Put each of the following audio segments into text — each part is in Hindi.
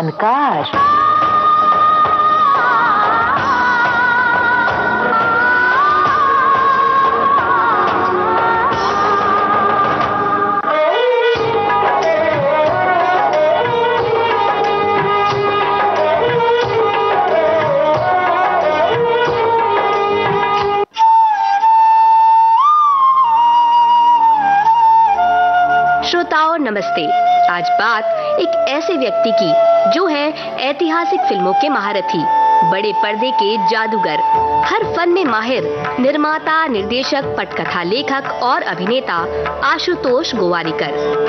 जानकार। श्रोताओं नमस्ते। आज बात एक ऐसे व्यक्ति की जो है ऐतिहासिक फिल्मों के महारथी, बड़े पर्दे के जादूगर, हर फन में माहिर, निर्माता, निर्देशक, पटकथा लेखक और अभिनेता आशुतोष गोवारिकर।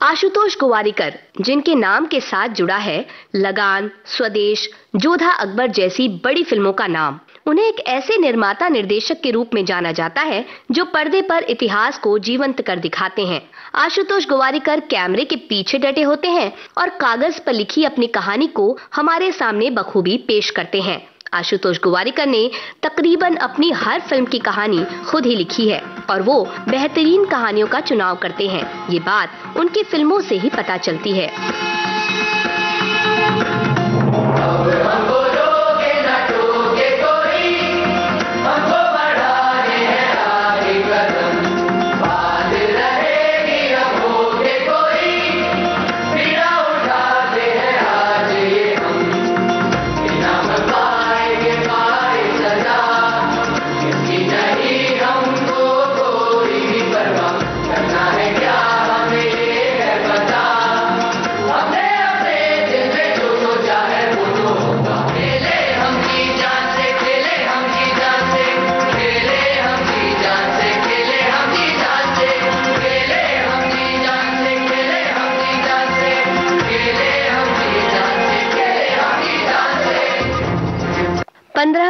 आशुतोष गोवारिकर, जिनके नाम के साथ जुड़ा है लगान, स्वदेश, जोधा अकबर जैसी बड़ी फिल्मों का नाम, उन्हें एक ऐसे निर्माता निर्देशक के रूप में जाना जाता है जो पर्दे पर इतिहास को जीवंत कर दिखाते हैं। आशुतोष गोवारिकर कैमरे के पीछे डटे होते हैं और कागज पर लिखी अपनी कहानी को हमारे सामने बखूबी पेश करते हैं। आशुतोष गोवारिकर ने तकरीबन अपनी हर फिल्म की कहानी खुद ही लिखी है और वो बेहतरीन कहानियों का चुनाव करते हैं। ये बात उनकी फिल्मों से ही पता चलती है।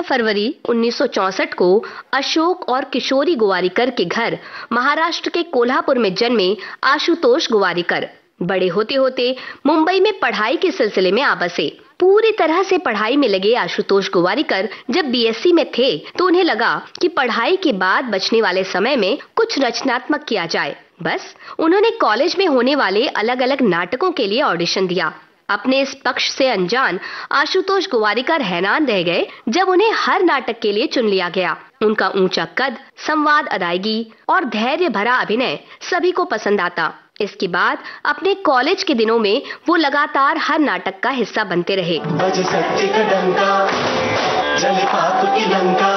फरवरी 1964 को अशोक और किशोरी गोवारिकर के घर महाराष्ट्र के कोल्हापुर में जन्मे आशुतोष गोवारिकर बड़े होते होते मुंबई में पढ़ाई के सिलसिले में आ बसे। पूरी तरह से पढ़ाई में लगे आशुतोष गोवारिकर जब बीएससी में थे तो उन्हें लगा कि पढ़ाई के बाद बचने वाले समय में कुछ रचनात्मक किया जाए। बस उन्होंने कॉलेज में होने वाले अलग अलग नाटकों के लिए ऑडिशन दिया। अपने इस पक्ष से अनजान आशुतोष गोवारिकर हैरान रह गए जब उन्हें हर नाटक के लिए चुन लिया गया। उनका ऊंचा कद, संवाद अदायगी और धैर्य भरा अभिनय सभी को पसंद आता। इसके बाद अपने कॉलेज के दिनों में वो लगातार हर नाटक का हिस्सा बनते रहे। बज सत्य का डंका, जले पाप की लंका,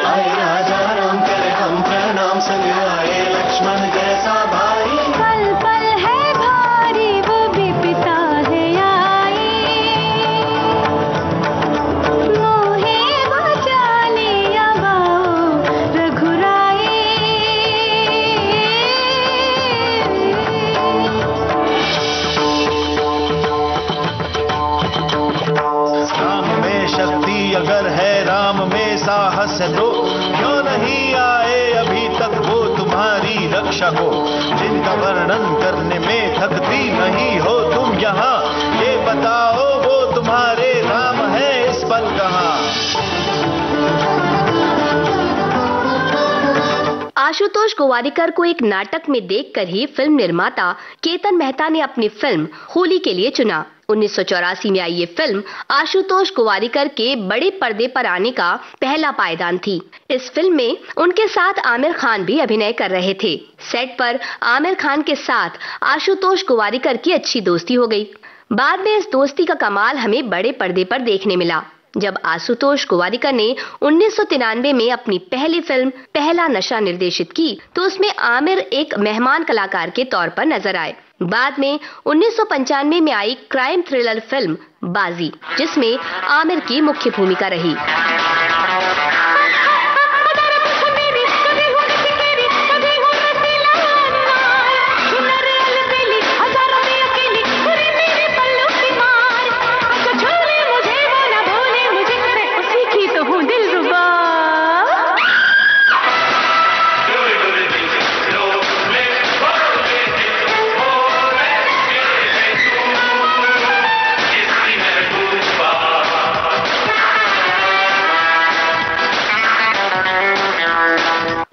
आए राजा राम करे हम प्रणाम, संग आए लक्ष्मण जैसा भाई। पल पल है भारी वो भी पिता है आई, मोहे बचा लिया बाओ रघुराई। राम में शक्ति अगर है, राम में साहस दो, क्यों नहीं आए अभी तक वो तुम्हारी रक्षा को, जिनका वर्णन करने में थकती नहीं हो तुम यहाँ, ये बताओ वो तुम्हारे राम है इस पल कहाँ। आशुतोष गोवारिकर को एक नाटक में देखकर ही फिल्म निर्माता केतन मेहता ने अपनी फिल्म होली के लिए चुना। 1984 में आई ये फिल्म आशुतोष गोवारिकर के बड़े पर्दे पर आने का पहला पायदान थी। इस फिल्म में उनके साथ आमिर खान भी अभिनय कर रहे थे। सेट पर आमिर खान के साथ आशुतोष गोवारिकर की अच्छी दोस्ती हो गई। बाद में इस दोस्ती का कमाल हमें बड़े पर्दे पर देखने मिला जब आशुतोष गोवारिकर ने 1993 में अपनी पहली फिल्म पहला नशा निर्देशित की तो उसमें आमिर एक मेहमान कलाकार के तौर पर नजर आए। बाद में 1995 में आई क्राइम थ्रिलर फिल्म बाजी, जिसमें आमिर की मुख्य भूमिका रही।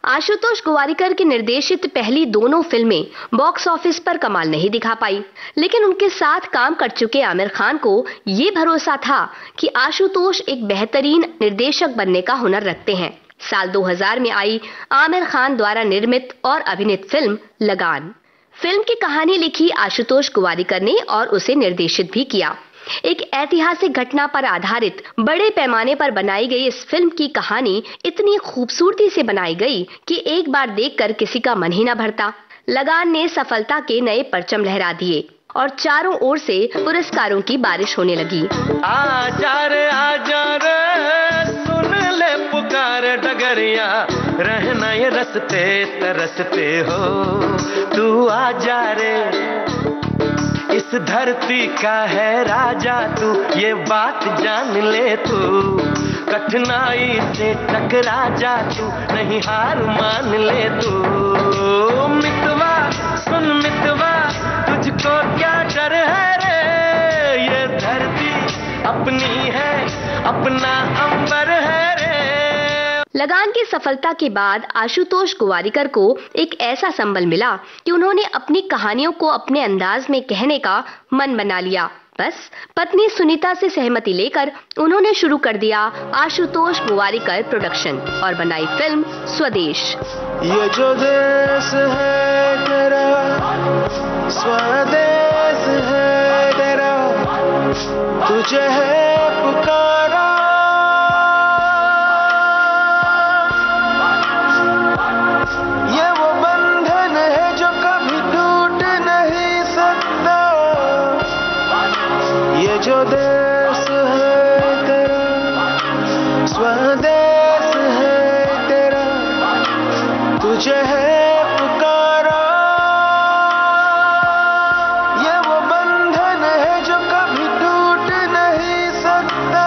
आशुतोष गोवारिकर की निर्देशित पहली दोनों फिल्में बॉक्स ऑफिस पर कमाल नहीं दिखा पाई, लेकिन उनके साथ काम कर चुके आमिर खान को ये भरोसा था कि आशुतोष एक बेहतरीन निर्देशक बनने का हुनर रखते हैं। साल 2000 में आई आमिर खान द्वारा निर्मित और अभिनीत फिल्म लगान। फिल्म की कहानी लिखी आशुतोष गोवारिकर ने और उसे निर्देशित भी किया। एक ऐतिहासिक घटना पर आधारित बड़े पैमाने पर बनाई गई इस फिल्म की कहानी इतनी खूबसूरती से बनाई गई कि एक बार देखकर किसी का मन ही न भरता। लगान ने सफलता के नए परचम लहरा दिए और चारों ओर से पुरस्कारों की बारिश होने लगी। आजा रे सुन ले पुकार डगरिया, रहना ये रस्ते तरसते हो, तू आजा रे, इस धरती का है राजा तू, ये बात जान ले तू, कठिनाई से टकरा जा तू, नहीं हार मान ले तू। मितवा सुन मितवा, तुझको क्या डर है रे, ये धरती अपनी है, अपना अंबर है रे। लगान की सफलता के बाद आशुतोष गोवारिकर को एक ऐसा संबल मिला कि उन्होंने अपनी कहानियों को अपने अंदाज में कहने का मन बना लिया। बस पत्नी सुनीता से सहमति लेकर उन्होंने शुरू कर दिया आशुतोष गोवारिकर प्रोडक्शन और बनाई फिल्म स्वदेश। ये जो देश है तेरा, स्वदेश है तेरा, तुझे है पुकारा, ये वो बंधन है जो कभी टूट नहीं सकता, ये जो देश है तेरा, स्वदेश है तेरा, तुझे है पुकारा, ये वो बंधन है जो कभी टूट नहीं सकता।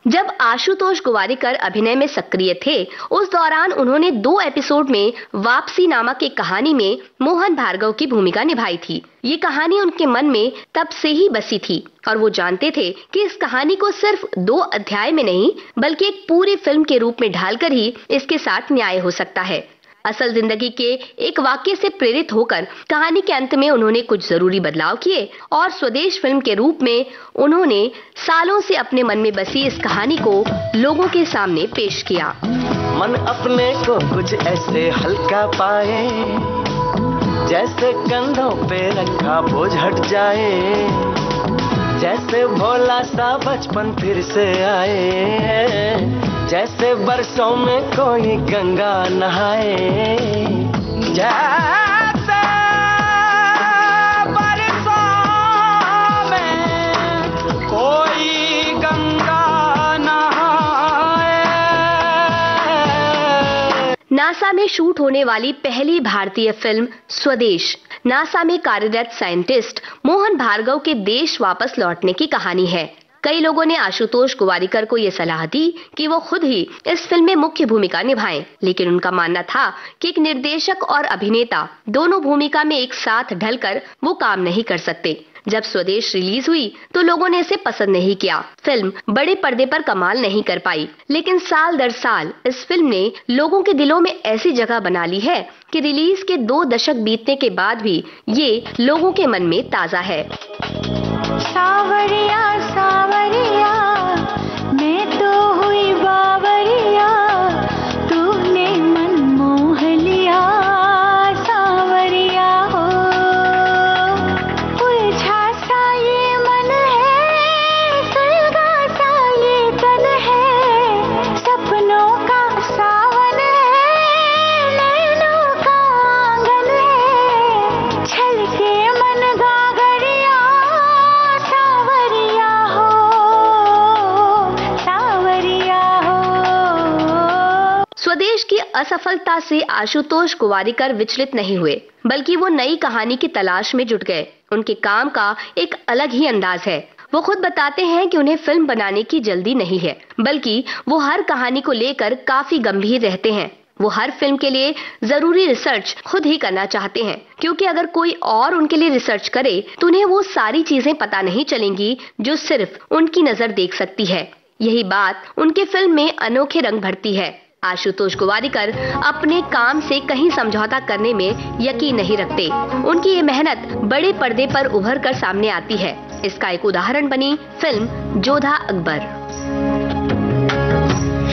जब आशुतोष गोवारिकर अभिनय में सक्रिय थे, उस दौरान उन्होंने 2 एपिसोड में वापसी नामक एक कहानी में मोहन भार्गव की भूमिका निभाई थी। ये कहानी उनके मन में तब से ही बसी थी और वो जानते थे कि इस कहानी को सिर्फ 2 अध्याय में नहीं बल्कि एक पूरी फिल्म के रूप में ढालकर ही इसके साथ न्याय हो सकता है। असल जिंदगी के एक वाक्य से प्रेरित होकर कहानी के अंत में उन्होंने कुछ जरूरी बदलाव किए और स्वदेश फिल्म के रूप में उन्होंने सालों से अपने मन में बसी इस कहानी को लोगों के सामने पेश किया। मन अपने को कुछ ऐसे हल्का पाए, जैसे कंधों पे रखा बोझ हट जाए, जैसे भोला सा बचपन फिर से आए, जैसे बरसों में कोई गंगा नहाए, जैसे बरसों में कोई गंगा नहाए। नासा में शूट होने वाली पहली भारतीय फिल्म स्वदेश नासा में कार्यरत साइंटिस्ट मोहन भार्गव के देश वापस लौटने की कहानी है। कई लोगों ने आशुतोष गोवारिकर को यह सलाह दी कि वो खुद ही इस फिल्म में मुख्य भूमिका निभाएं, लेकिन उनका मानना था कि एक निर्देशक और अभिनेता दोनों भूमिका में एक साथ ढलकर वो काम नहीं कर सकते। जब स्वदेश रिलीज हुई तो लोगों ने इसे पसंद नहीं किया। फिल्म बड़े पर्दे पर कमाल नहीं कर पाई, लेकिन साल दर साल इस फिल्म ने लोगों के दिलों में ऐसी जगह बना ली है कि रिलीज के 2 दशक बीतने के बाद भी ये लोगों के मन में ताजा है। सावरिया सावरिया मैं तो हुई बावरिया, तूने मन मोह लिया सावरिया हो, उलझा सा ये मन है, सुलगा सा ये तन है, सपनों का सावन है, नैनों का आंगन है, की असफलता से आशुतोष गोवारिकर विचलित नहीं हुए, बल्कि वो नई कहानी की तलाश में जुट गए। उनके काम का एक अलग ही अंदाज है। वो खुद बताते हैं कि उन्हें फिल्म बनाने की जल्दी नहीं है, बल्कि वो हर कहानी को लेकर काफी गंभीर रहते हैं। वो हर फिल्म के लिए जरूरी रिसर्च खुद ही करना चाहते हैं, क्योंकि अगर कोई और उनके लिए रिसर्च करे तो उन्हें वो सारी चीजें पता नहीं चलेंगी जो सिर्फ उनकी नजर देख सकती है। यही बात उनके फिल्म में अनोखे रंग भरती है। आशुतोष गोवारिकर अपने काम से कहीं समझौता करने में यकीन नहीं रखते। उनकी ये मेहनत बड़े पर्दे पर उभर कर सामने आती है। इसका एक उदाहरण बनी फिल्म जोधा अकबर।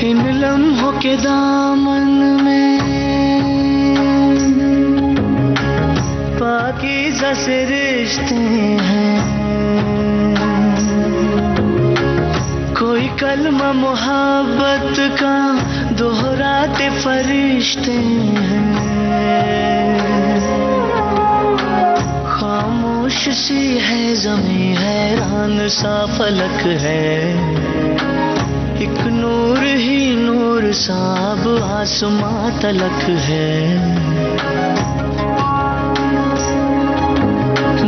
इन लम्हों के दामन में पाकीज़ा से रिश्ते हैं, कोई कलमा मोहब्बत का दोहराते फरिश्ते हैं। खामोश सी है ज़मीं, हैरान सा फलक है, एक नूर ही नूर साब आसमां तलक है।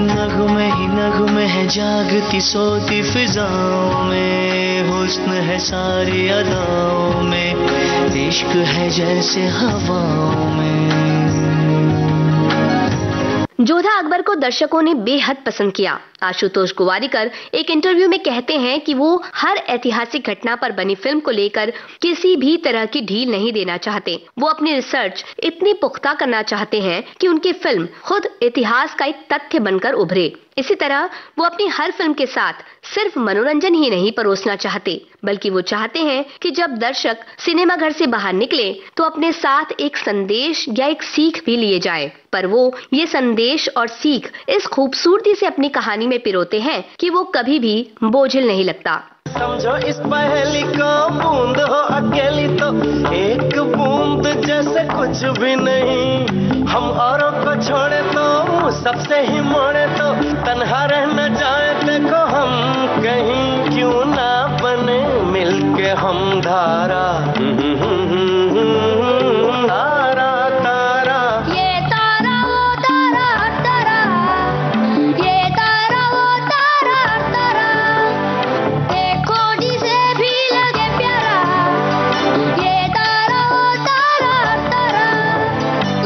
नगमे ही नगमे है जागती सोती फिजाओं में, हुस्न है सारी अदाओं में, इश्क है जैसे हवाओं में। जोधा अकबर को दर्शकों ने बेहद पसंद किया। आशुतोष गोवारिकर एक इंटरव्यू में कहते हैं कि वो हर ऐतिहासिक घटना पर बनी फिल्म को लेकर किसी भी तरह की ढील नहीं देना चाहते। वो अपनी रिसर्च इतनी पुख्ता करना चाहते हैं कि उनकी फिल्म खुद इतिहास का एक तथ्य बनकर उभरे। इसी तरह वो अपनी हर फिल्म के साथ सिर्फ मनोरंजन ही नहीं परोसना चाहते, बल्कि वो चाहते हैं कि जब दर्शक सिनेमा घर से बाहर निकले तो अपने साथ एक संदेश या एक सीख भी लिए जाए। पर वो ये संदेश और सीख इस खूबसूरती से अपनी कहानी में पिरोते हैं कि वो कभी भी बोझिल नहीं लगता। समझो इस पहेली को, बूंद हो अकेली तो एक बूंद जैसे कुछ भी नहीं। हम औरों को छोड़े तो सबसे ही मोड़े तो तन्हा रह न जाए। देखो हम कहीं क्यों ना बने मिलके हम धारा, तारा तारा, ये तारा वो तारा तारा, ये तारा वो तारा तारा, देखो जिसे भी लगे प्यारा, ये तारा वो तारा तारा,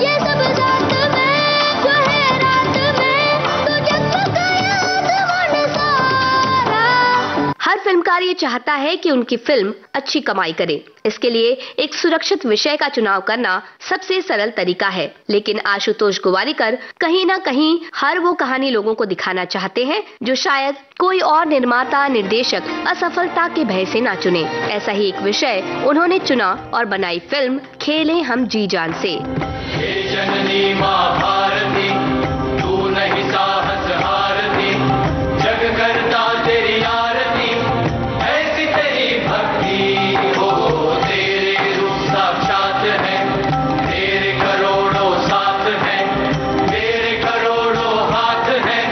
ये सब रात में जो है रात में तो जगमगाया आसमान सारा। हर फिल्मकार ये चाहता है कि उनकी फिल्म अच्छी कमाई करे। इसके लिए एक सुरक्षित विषय का चुनाव करना सबसे सरल तरीका है, लेकिन आशुतोष गोवारिकर कहीं ना कहीं हर वो कहानी लोगों को दिखाना चाहते हैं जो शायद कोई और निर्माता निर्देशक असफलता के भय से ना चुने। ऐसा ही एक विषय उन्होंने चुना और बनाई फिल्म खेले हम जी जान से। हे जननी माँ भारती, तू नहीं साहस हारती, जग करता तेरी आरती, ऐसी तेरी भक्ति हो, तेरे रूप साक्षात है, तेरे करोड़ों साथ हैं, तेरे करोड़ों हाथ हैं,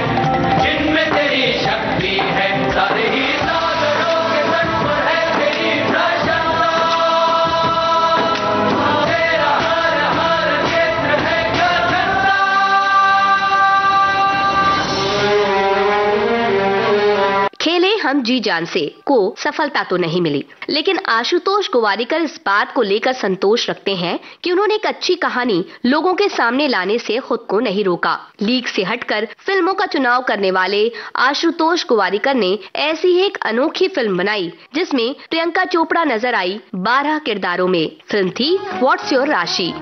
जिनमें तेरी शक्ति है, सारे ही सागरों के तट पर है तेरी प्रशंसा, तेरा हर हर क्षेत्र है गगनता। खेले हम जी जान से को सफलता तो नहीं मिली, लेकिन आशुतोष गोवारिकर इस बात को लेकर संतोष रखते हैं कि उन्होंने एक अच्छी कहानी लोगों के सामने लाने से खुद को नहीं रोका। लीक से हटकर फिल्मों का चुनाव करने वाले आशुतोष गोवारिकर ने ऐसी ही एक अनोखी फिल्म बनाई जिसमें प्रियंका चोपड़ा नजर आई 12 किरदारों में। फिल्म थी व्हाट्स योर राशि।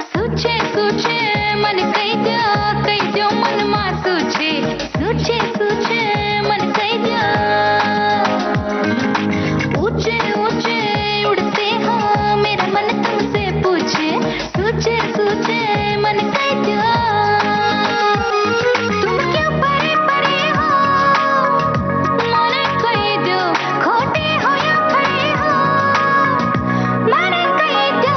सूचे सूचे मन कैद्यो मन मां सूचे सूचे सूचे मन कैद्यो, ऊंचे ऊंचे उड़ते हो मेरा मन तुमसे पूछे, सूचे सूचे मन कैद्यो, तुम क्यों परे परे हो मन कैद्यो, खोटे हो या खड़े हो मन कैद्यो।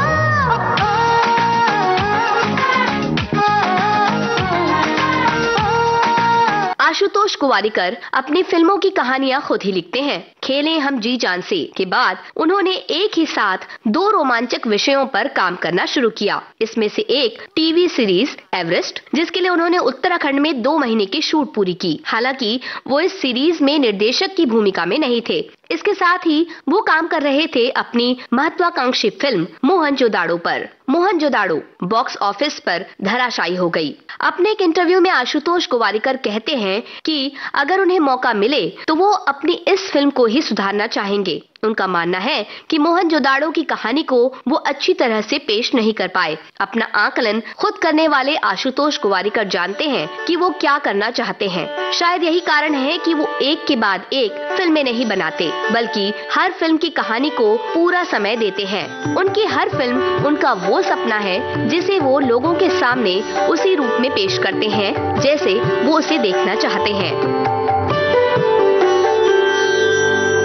आशुतोष गोवारिकर अपनी फिल्मों की कहानियां खुद ही लिखते हैं। खेलें हम जी जान से के बाद उन्होंने एक ही साथ 2 रोमांचक विषयों पर काम करना शुरू किया। इसमें से एक टीवी सीरीज एवरेस्ट, जिसके लिए उन्होंने उत्तराखंड में 2 महीने की शूट पूरी की। हालांकि वो इस सीरीज में निर्देशक की भूमिका में नहीं थे। इसके साथ ही वो काम कर रहे थे अपनी महत्वाकांक्षी फिल्म मोहनजोदाड़ो पर। मोहनजोदाड़ो बॉक्स ऑफिस पर धराशायी हो गई। अपने एक इंटरव्यू में आशुतोष गोवारिकर कहते हैं कि अगर उन्हें मौका मिले तो वो अपनी इस फिल्म को ही सुधारना चाहेंगे। उनका मानना है कि मोहनजोदाड़ो की कहानी को वो अच्छी तरह से पेश नहीं कर पाए। अपना आकलन खुद करने वाले आशुतोष गोवारिकर जानते हैं कि वो क्या करना चाहते हैं। शायद यही कारण है कि वो एक के बाद एक फिल्में नहीं बनाते, बल्कि हर फिल्म की कहानी को पूरा समय देते हैं। उनकी हर फिल्म उनका वो सपना है जिसे वो लोगों के सामने उसी रूप में पेश करते हैं जैसे वो उसे देखना चाहते हैं।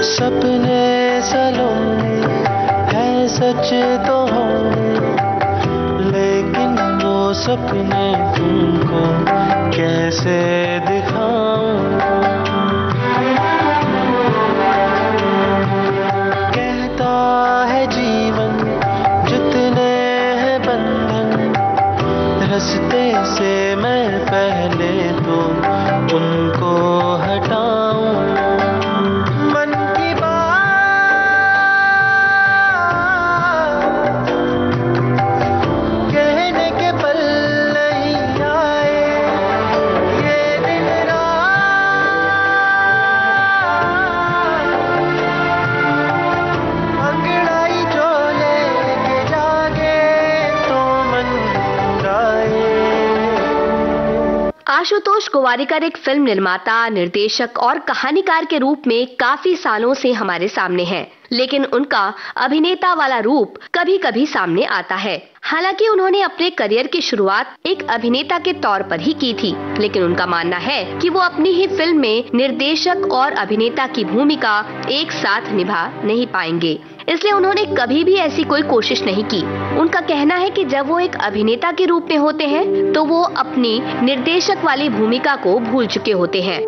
सपने सलोने है सच तो होंगे, लेकिन वो सपने तुमको कैसे दिखाऊं। कहता है जीवन जितने हैं बंधन, रास्ते से मैं पहले तो उनको हटाऊं। आशुतोष गोवारिकर एक फिल्म निर्माता, निर्देशक और कहानीकार के रूप में काफी सालों से हमारे सामने हैं, लेकिन उनका अभिनेता वाला रूप कभी कभी सामने आता है। हालांकि उन्होंने अपने करियर की शुरुआत एक अभिनेता के तौर पर ही की थी, लेकिन उनका मानना है कि वो अपनी ही फिल्म में निर्देशक और अभिनेता की भूमिका एक साथ निभा नहीं पाएंगे, इसलिए उन्होंने कभी भी ऐसी कोई कोशिश नहीं की। उनका कहना है कि जब वो एक अभिनेता के रूप में होते हैं तो वो अपनी निर्देशक वाली भूमिका को भूल चुके होते हैं।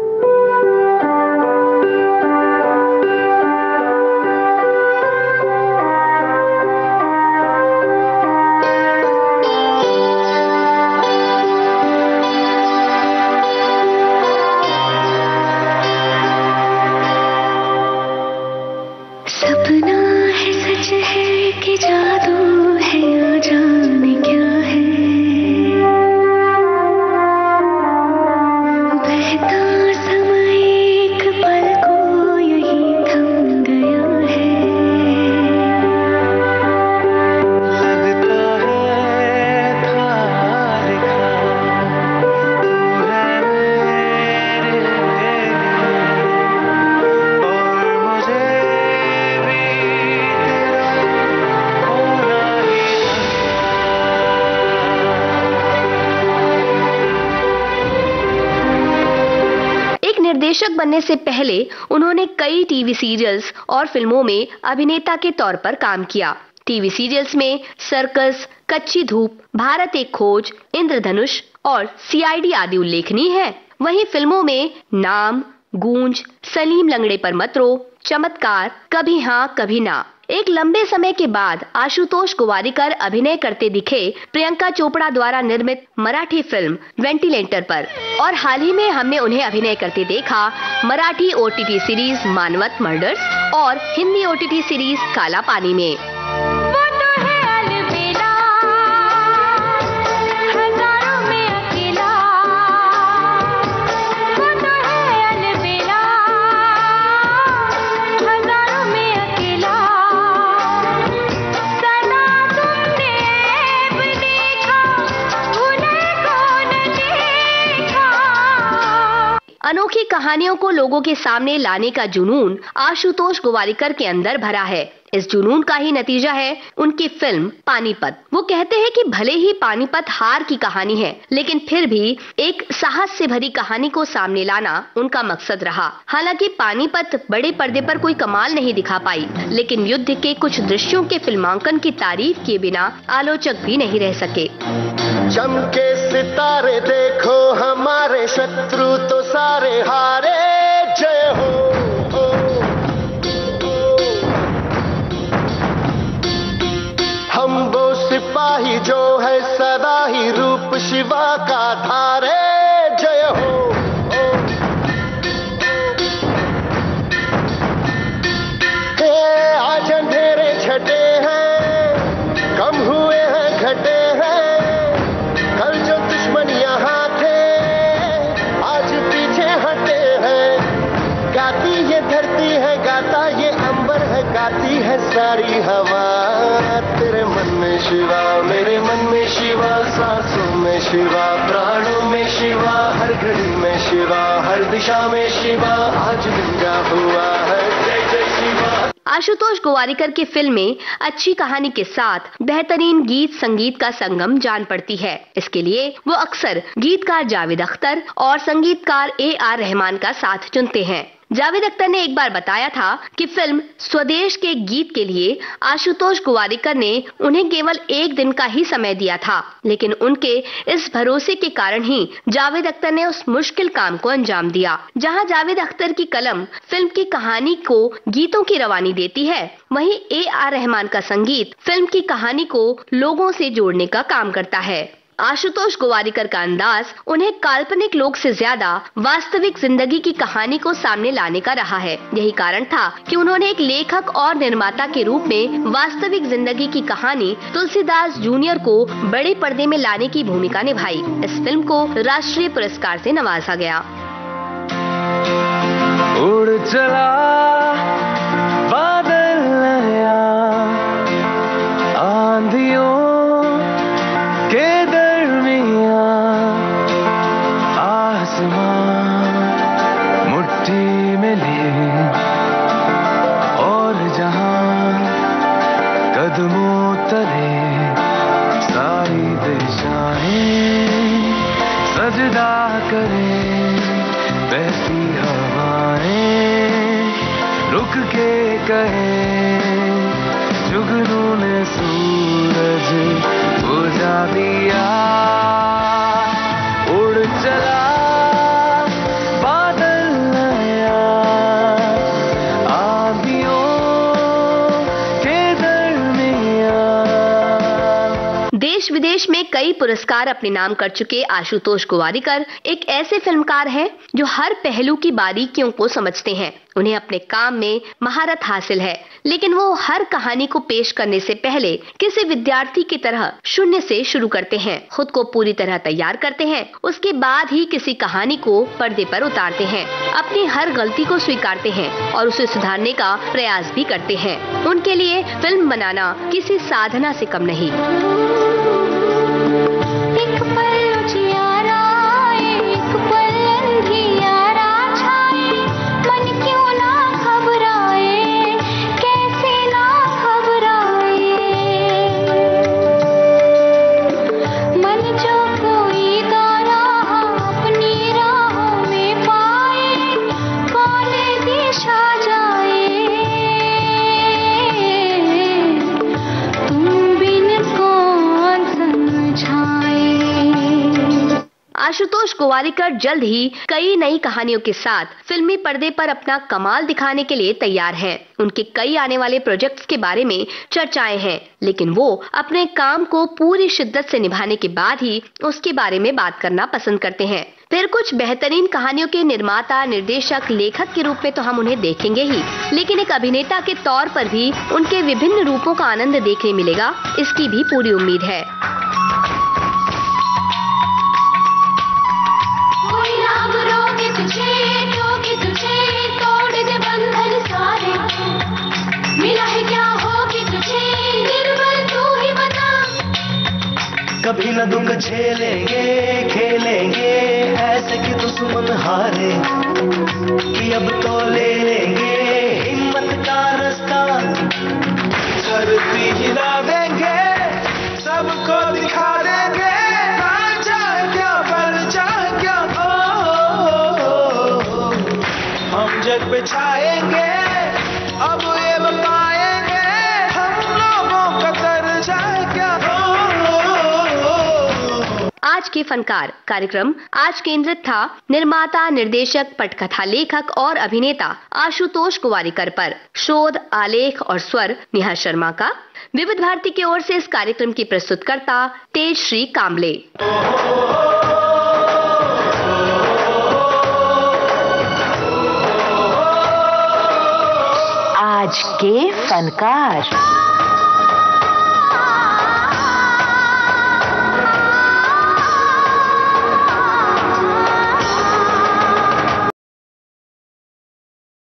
सपना है सच है कि जादू है, न जाने क्या है। बहता समय एक पल को यही थम गया है। लगता है था लिखा तू है मेरे लिए, और मुझे निर्देशक बनने से पहले उन्होंने कई टीवी सीरियल्स और फिल्मों में अभिनेता के तौर पर काम किया। टीवी सीरियल्स में सर्कस, कच्ची धूप, भारत एक खोज, इंद्रधनुष और सीआईडी आदि उल्लेखनीय है। वहीं फिल्मों में नाम, गूंज, सलीम लंगड़े पर मत रो, चमत्कार, कभी हाँ कभी ना। एक लंबे समय के बाद आशुतोष गोवारिकर अभिनय करते दिखे प्रियंका चोपड़ा द्वारा निर्मित मराठी फिल्म वेंटिलेटर पर, और हाल ही में हमने उन्हें अभिनय करते देखा मराठी ओटीटी सीरीज मानवत मर्डर्स और हिंदी ओटीटी सीरीज काला पानी में। अनोखी कहानियों को लोगों के सामने लाने का जुनून आशुतोष गोवारिकर के अंदर भरा है। इस जुनून का ही नतीजा है उनकी फिल्म पानीपत। वो कहते हैं कि भले ही पानीपत हार की कहानी है, लेकिन फिर भी एक साहस से भरी कहानी को सामने लाना उनका मकसद रहा। हालांकि पानीपत बड़े पर्दे पर कोई कमाल नहीं दिखा पाई, लेकिन युद्ध के कुछ दृश्यों के फिल्मांकन की तारीफ किए बिना आलोचक भी नहीं रह सके। चमके सितारे देखो हमारे शत्रु तो सारे हारे जय हो हम वो सिपाही जो है सदा ही रूप शिवा का धारे जय हो आज अंधेरे छटे हैं कम हुए हैं घटे हैं कल जो दुश्मन यहाँ थे आज पीछे हटे हैं गाती ये धरती है गाता ये अंबर है गाती है सारी हवा तेरे मन में शिवा मेरे मन में शिवा सांसों में शिवा प्राणों में शिवा हर घड़ी में शिवा हर दिशा में शिवा आज गंगा हुआ है जय जय शिवा। आशुतोष गोवारिकर की फिल्में अच्छी कहानी के साथ बेहतरीन गीत संगीत का संगम जान पड़ती है। इसके लिए वो अक्सर गीतकार जावेद अख्तर और संगीतकार AR रहमान का साथ चुनते हैं। जावेद अख्तर ने एक बार बताया था कि फिल्म स्वदेश के गीत के लिए आशुतोष गोवारिकर ने उन्हें केवल 1 दिन का ही समय दिया था, लेकिन उनके इस भरोसे के कारण ही जावेद अख्तर ने उस मुश्किल काम को अंजाम दिया। जहां जावेद अख्तर की कलम फिल्म की कहानी को गीतों की रवानी देती है, वहीं AR रहमान का संगीत फिल्म की कहानी को लोगों से जोड़ने का काम करता है। आशुतोष गोवारिकर का अंदाज उन्हें काल्पनिक लोक से ज्यादा वास्तविक जिंदगी की कहानी को सामने लाने का रहा है। यही कारण था कि उन्होंने एक लेखक और निर्माता के रूप में वास्तविक जिंदगी की कहानी तुलसीदास जूनियर को बड़े पर्दे में लाने की भूमिका निभाई। इस फिल्म को राष्ट्रीय पुरस्कार से नवाजा गया। उड़ चला बादल नया आंधियों के मुट्ठी में ले और जहां कदमों तले सारी दिशाएं सजदा करे बहती हवाएं रुक के कहे जुगनू ने सूरज बुझा दिया उड़ चला देश विदेश में कई पुरस्कार अपने नाम कर चुके आशुतोष गोवारिकर एक ऐसे फिल्मकार हैं जो हर पहलू की बारीकियों को समझते हैं। उन्हें अपने काम में महारत हासिल है, लेकिन वो हर कहानी को पेश करने से पहले किसी विद्यार्थी की तरह शून्य से शुरू करते हैं, खुद को पूरी तरह तैयार करते हैं, उसके बाद ही किसी कहानी को पर्दे पर उतारते हैं, अपनी हर गलती को स्वीकारते हैं और उसे सुधारने का प्रयास भी करते हैं। उनके लिए फिल्म बनाना किसी साधना से कम नहीं। एक पल उजियारा एक पल अंधियारा छाए मन क्यों ना घबराए कैसे ना घबराए मन जो कोई तारा अपनी राहों में पाए कौन दिशा जाए तुम बिन कौन समझाए। आशुतोष गोवारिकर जल्द ही कई नई कहानियों के साथ फिल्मी पर्दे पर अपना कमाल दिखाने के लिए तैयार हैं। उनके कई आने वाले प्रोजेक्ट्स के बारे में चर्चाएं हैं, लेकिन वो अपने काम को पूरी शिद्दत से निभाने के बाद ही उसके बारे में बात करना पसंद करते हैं। फिर कुछ बेहतरीन कहानियों के निर्माता, निर्देशक, लेखक के रूप में तो हम उन्हें देखेंगे ही, लेकिन एक अभिनेता के तौर पर भी उनके विभिन्न रूपों का आनंद देखने मिलेगा, इसकी भी पूरी उम्मीद है। कभी न दुख झेलेंगे खेलेंगे ऐसे कि दुश्मन हारे कि अब तो ले लेंगे हिम्मत का रास्ता धरती हिला देंगे सबको दिखा देंगे चाहे क्या पर चाहे क्या हम जग पे छाएंगे अब ये बताएंगे हम लोगों का दर्जा क्या आज के फनकार। कार्यक्रम आज केंद्रित था निर्माता, निर्देशक, पटकथा लेखक और अभिनेता आशुतोष गोवारिकर पर। शोध, आलेख और स्वर नेहा शर्मा का। विविध भारती की ओर से इस कार्यक्रम की प्रस्तुतकर्ता तेजश्री कांबले। आज के फनकार।